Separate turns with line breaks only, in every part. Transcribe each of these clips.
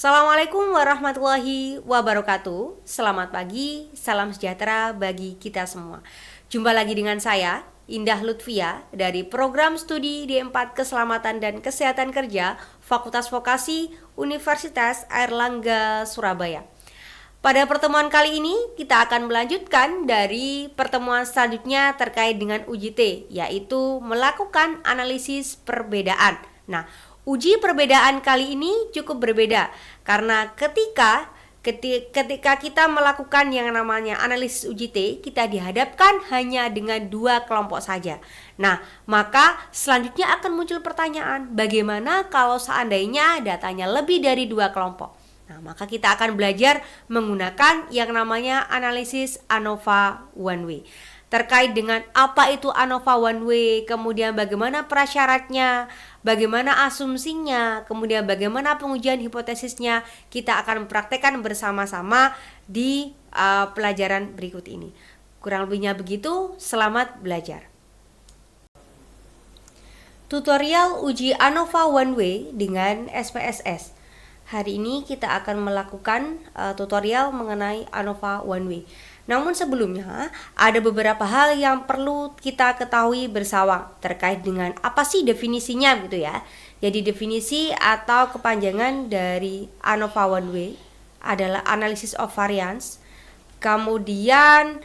Assalamualaikum warahmatullahi wabarakatuh. Selamat pagi, salam sejahtera bagi kita semua. Jumpa lagi dengan saya, Indah Lutfia, dari Program Studi D4 Keselamatan dan Kesehatan Kerja, Fakultas Vokasi, Universitas Airlangga, Surabaya. Pada pertemuan kali ini, kita akan melanjutkan dari pertemuan selanjutnya terkait dengan UJT, yaitu melakukan analisis perbedaan. Nah, uji perbedaan kali ini cukup berbeda karena ketika kita melakukan yang namanya analisis UJT, kita dihadapkan hanya dengan dua kelompok saja. Nah, maka selanjutnya akan muncul pertanyaan, bagaimana kalau seandainya datanya lebih dari dua kelompok? Nah, maka kita akan belajar menggunakan yang namanya analisis ANOVA one way. Terkait dengan apa itu ANOVA one way, kemudian bagaimana prasyaratnya, bagaimana asumsinya, kemudian bagaimana pengujian hipotesisnya, kita akan mempraktekkan bersama-sama di pelajaran berikut ini. Kurang lebihnya begitu, selamat belajar. Tutorial uji ANOVA one way dengan SPSS. Hari ini kita akan melakukan tutorial mengenai ANOVA one way. Namun sebelumnya ada beberapa hal yang perlu kita ketahui bersama terkait dengan apa sih definisinya gitu ya. Jadi definisi atau kepanjangan dari ANOVA one way adalah analysis of variance, kemudian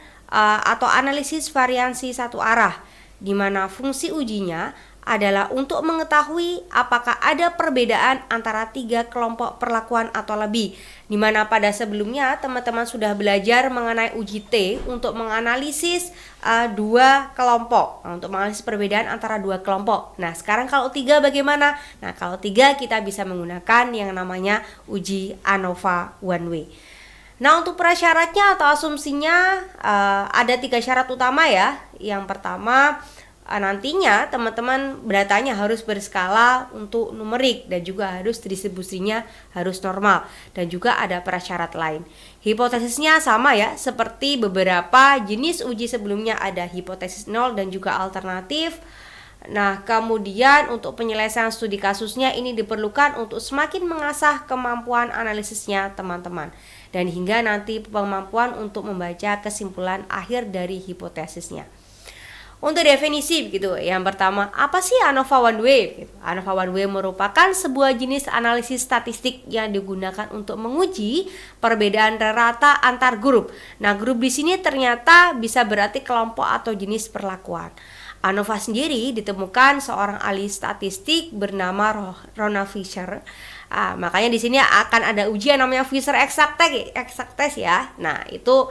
atau analisis variansi satu arah, di mana fungsi ujinya adalah untuk mengetahui apakah ada perbedaan antara tiga kelompok perlakuan atau lebih, di mana pada sebelumnya teman-teman sudah belajar mengenai uji T untuk menganalisis dua kelompok, untuk menganalisis perbedaan antara dua kelompok. Nah, sekarang kalau tiga bagaimana? Nah, kalau tiga kita bisa menggunakan yang namanya uji ANOVA one way. Nah, untuk prasyaratnya atau asumsinya ada tiga syarat utama ya. Yang pertama, nantinya teman-teman datanya harus berskala untuk numerik dan juga harus distribusinya harus normal, dan juga ada prasyarat lain. Hipotesisnya sama ya, seperti beberapa jenis uji sebelumnya, ada hipotesis 0 dan juga alternatif. Nah, kemudian untuk penyelesaian studi kasusnya ini diperlukan untuk semakin mengasah kemampuan analisisnya teman-teman, dan hingga nanti kemampuan untuk membaca kesimpulan akhir dari hipotesisnya. Untuk definisi begitu, yang pertama, apa sih ANOVA one way? ANOVA one way merupakan sebuah jenis analisis statistik yang digunakan untuk menguji perbedaan rata antar grup. Nah, grup di sini ternyata bisa berarti kelompok atau jenis perlakuan. ANOVA sendiri ditemukan seorang ahli statistik bernama Ronald Fisher. Makanya di sini akan ada ujian namanya Fisher exact test ya. Nah, itu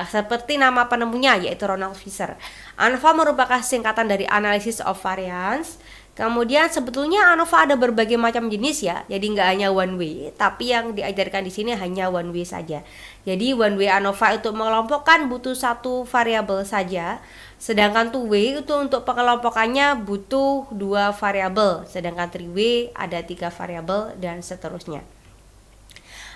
seperti nama penemunya, yaitu Ronald Fisher. ANOVA merupakan singkatan dari Analysis of Variance. Kemudian sebetulnya ANOVA ada berbagai macam jenis ya. Jadi nggak hanya one way, tapi yang diajarkan di sini hanya one way saja. Jadi one way ANOVA itu mengelompokkan butuh satu variabel saja. Sedangkan two way itu untuk pengelompokannya butuh dua variabel. Sedangkan three way ada tiga variabel dan seterusnya.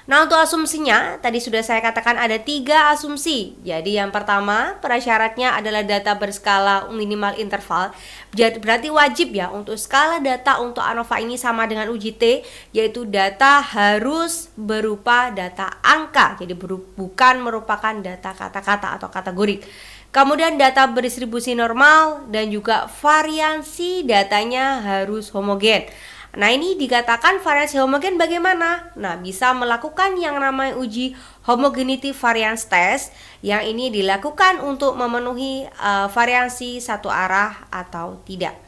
Nah, untuk asumsinya tadi sudah saya katakan ada tiga asumsi. Jadi yang pertama, prasyaratnya adalah data berskala minimal interval. Berarti wajib ya untuk skala data untuk ANOVA ini sama dengan uji T, yaitu data harus berupa data angka. Jadi bukan merupakan data kata-kata atau kategori. Kemudian data berdistribusi normal dan juga variansi datanya harus homogen. Nah, ini dikatakan variansi homogen bagaimana? Nah, bisa melakukan yang namanya uji homogeneity variance test, yang ini dilakukan untuk memenuhi variansi satu arah atau tidak.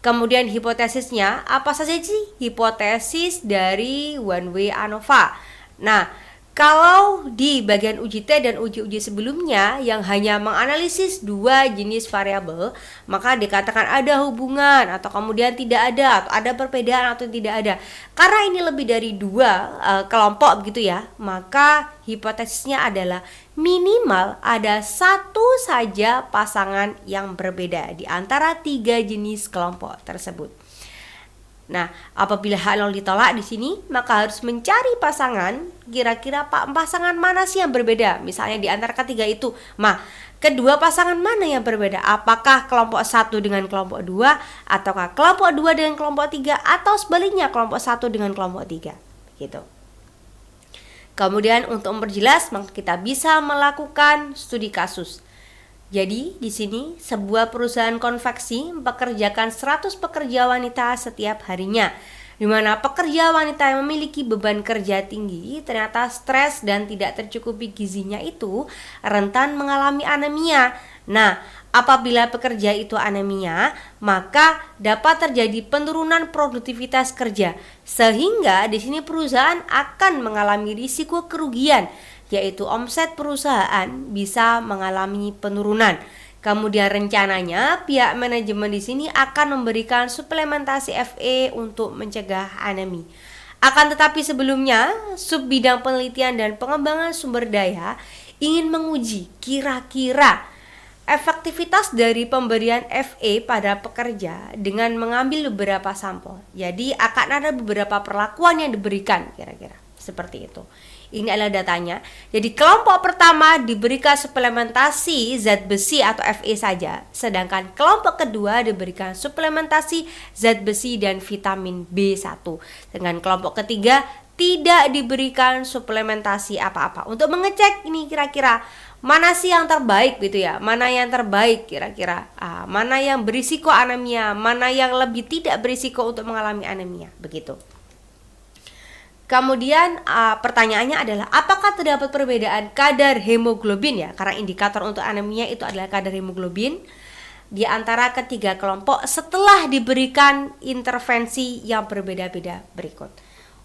Kemudian hipotesisnya, apa saja sih hipotesis dari one way ANOVA? Nah, kalau di bagian uji T dan uji-uji sebelumnya yang hanya menganalisis dua jenis variabel, maka dikatakan ada hubungan atau kemudian tidak ada, atau ada perbedaan atau tidak ada. Karena ini lebih dari dua kelompok begitu ya, maka hipotesisnya adalah minimal ada satu saja pasangan yang berbeda di antara tiga jenis kelompok tersebut. Nah, apabila hal yang ditolak di sini, maka harus mencari pasangan, kira-kira pasangan mana sih yang berbeda? Misalnya di antara ketiga itu, kedua pasangan mana yang berbeda? Apakah kelompok 1 dengan kelompok 2, ataukah kelompok 2 dengan kelompok 3, atau sebaliknya kelompok 1 dengan kelompok 3? Gitu. Kemudian untuk memperjelas, maka kita bisa melakukan studi kasus. Jadi di sini sebuah perusahaan konveksi mempekerjakan 100 pekerja wanita setiap harinya, di mana pekerja wanita yang memiliki beban kerja tinggi ternyata stres dan tidak tercukupi gizinya itu rentan mengalami anemia. Nah, apabila pekerja itu anemia, maka dapat terjadi penurunan produktivitas kerja, sehingga di sini perusahaan akan mengalami risiko kerugian, yaitu omset perusahaan bisa mengalami penurunan. Kemudian rencananya pihak manajemen di sini akan memberikan suplementasi Fe untuk mencegah anemi. Akan tetapi sebelumnya, sub bidang penelitian dan pengembangan sumber daya ingin menguji kira-kira efektivitas dari pemberian Fe pada pekerja dengan mengambil beberapa sampel. Jadi akan ada beberapa perlakuan yang diberikan kira-kira seperti itu. Ini adalah datanya. Jadi kelompok pertama diberikan suplementasi zat besi atau Fe saja, sedangkan kelompok kedua diberikan suplementasi zat besi dan vitamin B1. Dengan kelompok ketiga tidak diberikan suplementasi apa-apa untuk mengecek ini kira-kira mana sih yang terbaik gitu ya, mana yang terbaik kira-kira, mana yang berisiko anemia, mana yang lebih tidak berisiko untuk mengalami anemia, begitu. Kemudian pertanyaannya adalah apakah terdapat perbedaan kadar hemoglobin ya, karena indikator untuk anemia itu adalah kadar hemoglobin di antara ketiga kelompok setelah diberikan intervensi yang berbeda-beda berikut.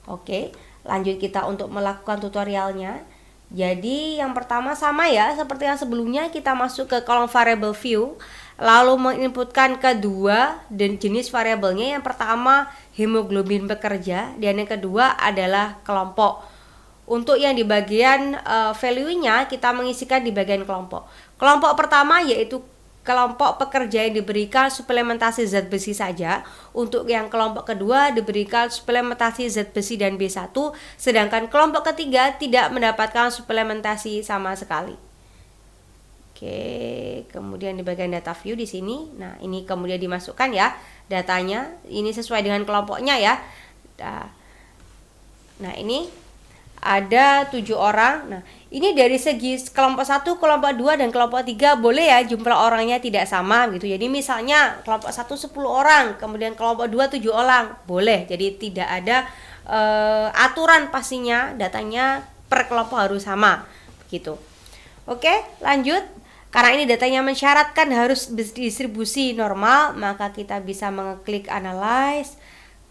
Oke, lanjut kita untuk melakukan tutorialnya. Jadi yang pertama sama ya seperti yang sebelumnya, kita masuk ke kolom variable view, lalu menginputkan kedua dan jenis variabelnya. Yang pertama hemoglobin bekerja dan yang kedua adalah kelompok. Untuk yang di bagian value-nya kita mengisikan di bagian kelompok. Kelompok pertama yaitu kelompok pekerja yang diberikan suplementasi zat besi saja. Untuk yang kelompok kedua diberikan suplementasi zat besi dan B1, sedangkan kelompok ketiga tidak mendapatkan suplementasi sama sekali. Oke, kemudian di bagian data view di sini, nah ini kemudian dimasukkan ya datanya, ini sesuai dengan kelompoknya ya. Nah ini ada 7 orang. Nah ini dari segi kelompok 1, kelompok 2 dan kelompok 3 boleh ya jumlah orangnya tidak sama gitu. Jadi misalnya kelompok 1 10 orang, kemudian kelompok 2 7 orang, boleh. Jadi tidak ada aturan pastinya, datanya per kelompok harus sama begitu. Oke, lanjut. Karena ini datanya mensyaratkan harus distribusi normal, maka kita bisa mengeklik analyze,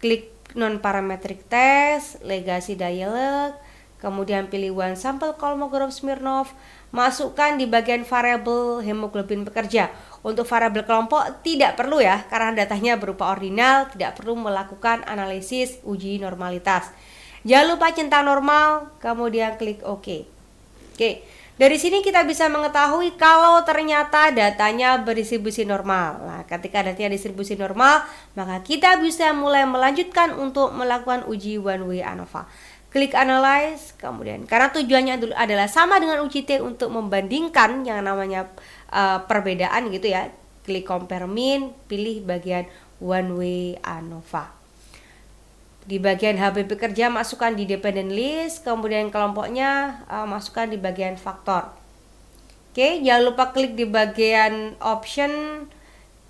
klik non-parametric test, legacy dialog, kemudian pilih one sample Kolmogorov Smirnov, masukkan di bagian variabel hemoglobin bekerja. Untuk variabel kelompok tidak perlu ya, karena datanya berupa ordinal, tidak perlu melakukan analisis uji normalitas. Jangan lupa centang normal, kemudian klik OK. Oke. Dari sini kita bisa mengetahui kalau ternyata datanya berdistribusi normal. Nah, ketika datanya distribusi normal, maka kita bisa mulai melanjutkan untuk melakukan uji one way ANOVA. Klik analyze, kemudian karena tujuannya adalah sama dengan uji T untuk membandingkan yang namanya perbedaan gitu ya. Klik compare mean, pilih bagian one way ANOVA. Di bagian HB pekerja masukkan di dependent list, kemudian kelompoknya masukkan di bagian faktor. Oke, jangan lupa klik di bagian option,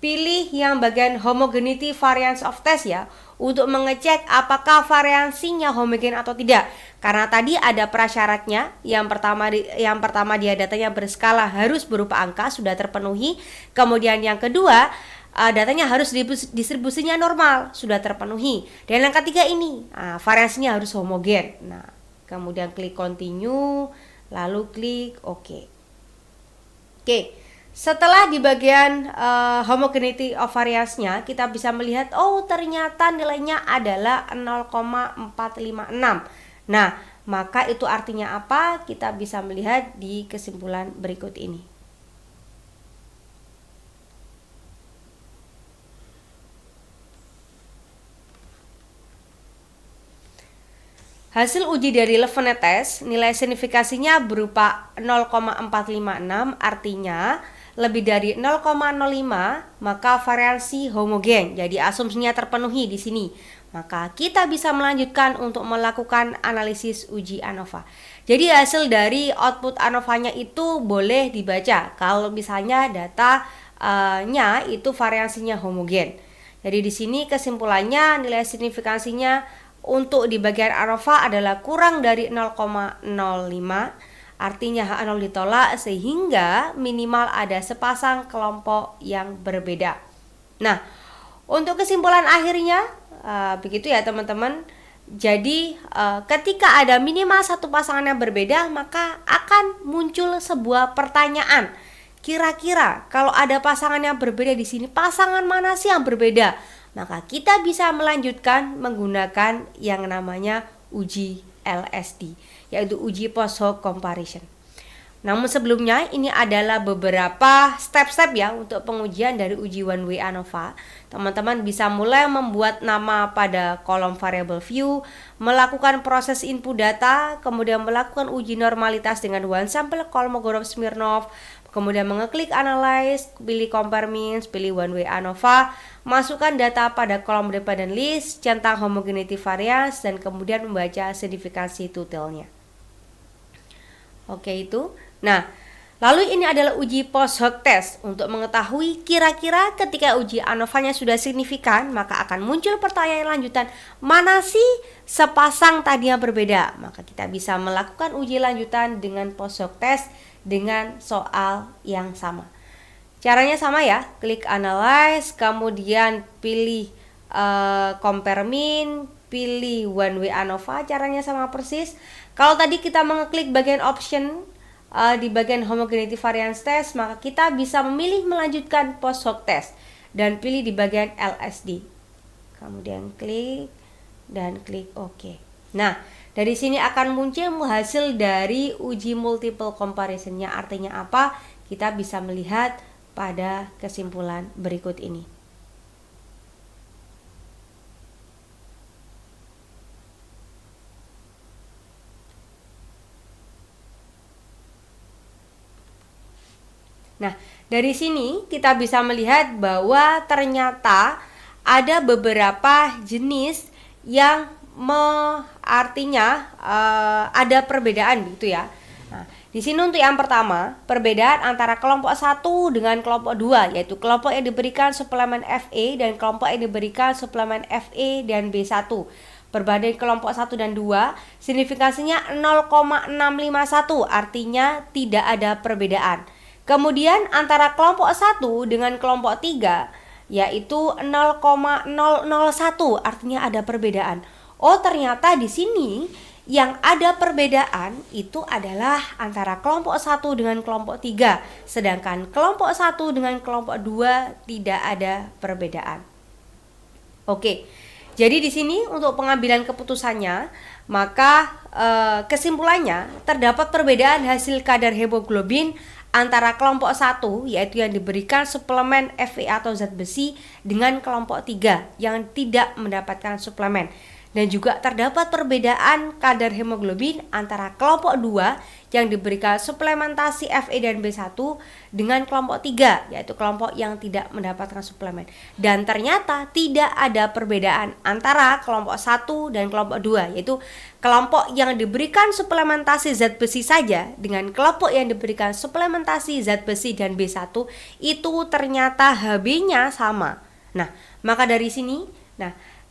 pilih yang bagian homogeneity variance of test ya, untuk mengecek apakah variansinya homogen atau tidak. Karena tadi ada prasyaratnya, yang pertama dia datanya berskala harus berupa angka, sudah terpenuhi. Kemudian yang kedua, datanya harus distribusinya normal, sudah terpenuhi. Dan yang ketiga ini, variasinya harus homogen. Nah, kemudian klik continue, lalu klik OK. Oke, setelah di bagian homogeneity of variance-nya, kita bisa melihat, oh ternyata nilainya adalah 0,456. Nah, maka itu artinya apa? Kita bisa melihat di kesimpulan berikut ini. Hasil uji dari Levene-test, nilai signifikasinya berupa 0,456, artinya lebih dari 0,05, maka variasi homogen. Jadi asumsinya terpenuhi di sini. Maka kita bisa melanjutkan untuk melakukan analisis uji ANOVA. Jadi hasil dari output ANOVA-nya itu boleh dibaca kalau misalnya datanya itu variasinya homogen. Jadi di sini kesimpulannya nilai signifikansinya untuk di bagian ANOVA adalah kurang dari 0,05, artinya H0 ditolak sehingga minimal ada sepasang kelompok yang berbeda. Nah, untuk kesimpulan akhirnya begitu ya teman-teman. Jadi ketika ada minimal satu pasangan yang berbeda, maka akan muncul sebuah pertanyaan. Kira-kira kalau ada pasangan yang berbeda di sini, pasangan mana sih yang berbeda? Maka kita bisa melanjutkan menggunakan yang namanya uji LSD, yaitu uji post hoc comparison. Namun sebelumnya ini adalah beberapa step-step ya untuk pengujian dari uji one way ANOVA. Teman-teman bisa mulai membuat nama pada kolom variable view, melakukan proses input data, kemudian melakukan uji normalitas dengan one sample Kolmogorov-Smirnov, kemudian mengeklik analyze, pilih compare means, pilih one way ANOVA, masukkan data pada kolom dependent list, centang homogeneity variance, dan kemudian membaca signifikansi tutelnya. Oke itu. Nah, lalu ini adalah uji post hoc test untuk mengetahui kira-kira ketika uji ANOVA-nya sudah signifikan, maka akan muncul pertanyaan lanjutan, mana sih sepasang tadi yang berbeda? Maka kita bisa melakukan uji lanjutan dengan post hoc test dengan soal yang sama. Caranya sama ya, klik analyze, kemudian pilih compare mean, pilih one way ANOVA, caranya sama persis. Kalau tadi kita mengeklik bagian option di bagian homogeneity variance test, maka kita bisa memilih melanjutkan post hoc test dan pilih di bagian LSD. Kemudian klik dan klik OK. Nah, dari sini akan muncul hasil dari uji multiple comparison-nya. Artinya apa? Kita bisa melihat pada kesimpulan berikut ini. Nah, dari sini kita bisa melihat bahwa ternyata ada beberapa jenis yang artinya ada perbedaan gitu ya. Nah, di sini untuk yang pertama, perbedaan antara kelompok 1 dengan kelompok 2, yaitu kelompok yang diberikan suplemen Fe dan kelompok yang diberikan suplemen Fe dan B1. Perbandingan kelompok 1 dan 2, signifikansinya 0,651, artinya tidak ada perbedaan. Kemudian antara kelompok 1 dengan kelompok 3 yaitu 0,001, artinya ada perbedaan. Oh, ternyata di sini yang ada perbedaan itu adalah antara kelompok 1 dengan kelompok 3, sedangkan kelompok 1 dengan kelompok 2 tidak ada perbedaan. Oke. Jadi di sini untuk pengambilan keputusannya, maka kesimpulannya terdapat perbedaan hasil kadar hemoglobin antara kelompok 1 yaitu yang diberikan suplemen Fe atau zat besi dengan kelompok 3 yang tidak mendapatkan suplemen. Dan juga terdapat perbedaan kadar hemoglobin antara kelompok 2 yang diberikan suplementasi Fe dan B1 dengan kelompok 3 yaitu kelompok yang tidak mendapatkan suplemen. Dan ternyata tidak ada perbedaan antara kelompok 1 dan kelompok 2 yaitu kelompok yang diberikan suplementasi zat besi saja dengan kelompok yang diberikan suplementasi zat besi dan B1 itu ternyata Hb-nya sama. Nah, maka dari sini,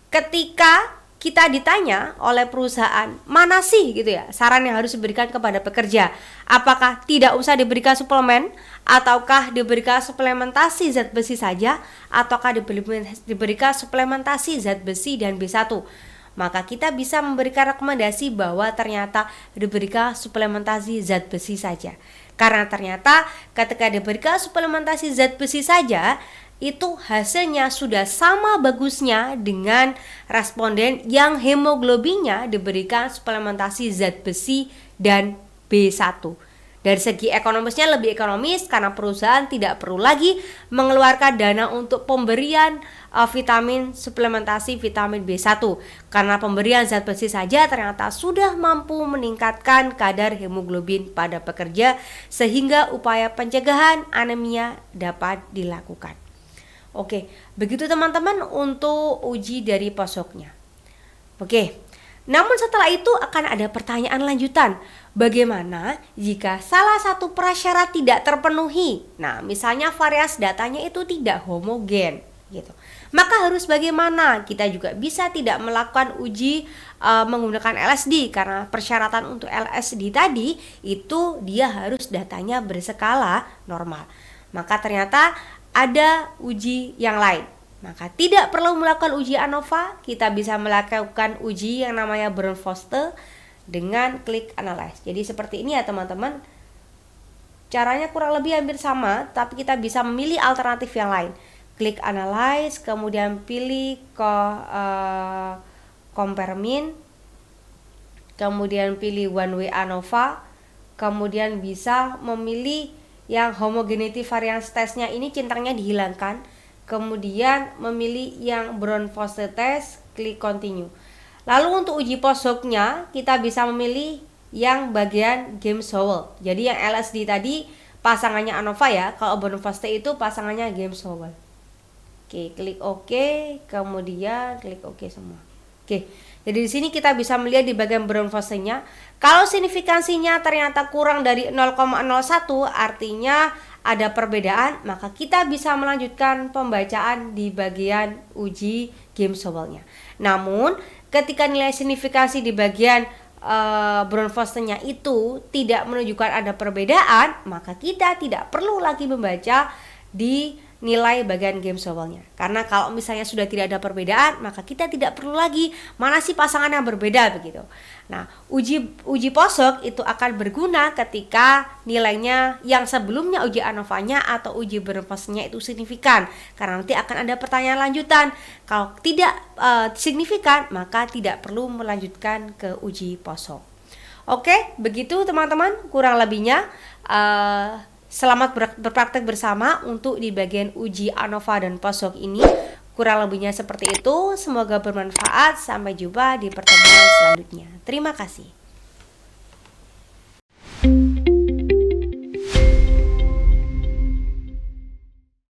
ketika kita ditanya oleh perusahaan, mana sih gitu ya saran yang harus diberikan kepada pekerja? Apakah tidak usah diberikan suplemen, ataukah diberikan suplementasi zat besi saja, ataukah diberikan suplementasi zat besi dan B1? Maka kita bisa memberikan rekomendasi bahwa ternyata diberikan suplementasi zat besi saja. Karena ternyata ketika diberikan suplementasi zat besi saja, itu hasilnya sudah sama bagusnya dengan responden yang hemoglobinnya diberikan suplementasi zat besi dan B1. Dari segi ekonomisnya lebih ekonomis karena perusahaan tidak perlu lagi mengeluarkan dana untuk pemberian vitamin suplementasi vitamin B1 karena pemberian zat besi saja ternyata sudah mampu meningkatkan kadar hemoglobin pada pekerja sehingga upaya pencegahan anemia dapat dilakukan. Oke, begitu teman-teman untuk uji dari POSOK-nya. Oke, namun setelah itu akan ada pertanyaan lanjutan. Bagaimana jika salah satu prasyarat tidak terpenuhi? Nah, misalnya variasi datanya itu tidak homogen gitu. Maka harus bagaimana? Kita juga bisa tidak melakukan uji menggunakan LSD karena persyaratan untuk LSD tadi itu dia harus datanya berskala normal. Maka ternyata ada uji yang lain. Maka tidak perlu melakukan uji ANOVA, kita bisa melakukan uji yang namanya Brown-Forster dengan klik analyze. Jadi seperti ini ya teman-teman. Caranya kurang lebih hampir sama, tapi kita bisa memilih alternatif yang lain. Klik analyze, kemudian pilih compare mean, kemudian pilih one way ANOVA, kemudian bisa memilih yang homogeneity variance testnya ini centangnya dihilangkan, kemudian memilih yang Brown-Forster test, klik continue. Lalu untuk uji POSOK-nya kita bisa memilih yang bagian James-Howell. Jadi yang LSD tadi pasangannya ANOVA ya, kalau Brown-Forster itu pasangannya James-Howell. Oke, klik OK, kemudian klik OK semua. Oke, jadi di sini kita bisa melihat di bagian Brown-Forster-nya, kalau signifikansinya ternyata kurang dari 0,01 artinya ada perbedaan, maka kita bisa melanjutkan pembacaan di bagian uji James-Howell-nya. Namun, ketika nilai signifikansi di bagian Brown-Forster-nya itu tidak menunjukkan ada perbedaan, maka kita tidak perlu lagi membaca di nilai bagian James-Howell-nya. Karena kalau misalnya sudah tidak ada perbedaan, maka kita tidak perlu lagi mana sih pasangan yang berbeda begitu. Nah, uji POSOK itu akan berguna ketika nilainya yang sebelumnya uji ANOVA-nya atau uji Brown-Forster-nya itu signifikan. Karena nanti akan ada pertanyaan lanjutan. Kalau tidak signifikan, maka tidak perlu melanjutkan ke uji POSOK. Oke, begitu teman-teman kurang lebihnya. Selamat berpraktek bersama untuk di bagian uji ANOVA dan POSOK ini. Kurang lebihnya seperti itu. Semoga bermanfaat. Sampai jumpa di pertemuan selanjutnya. Terima kasih.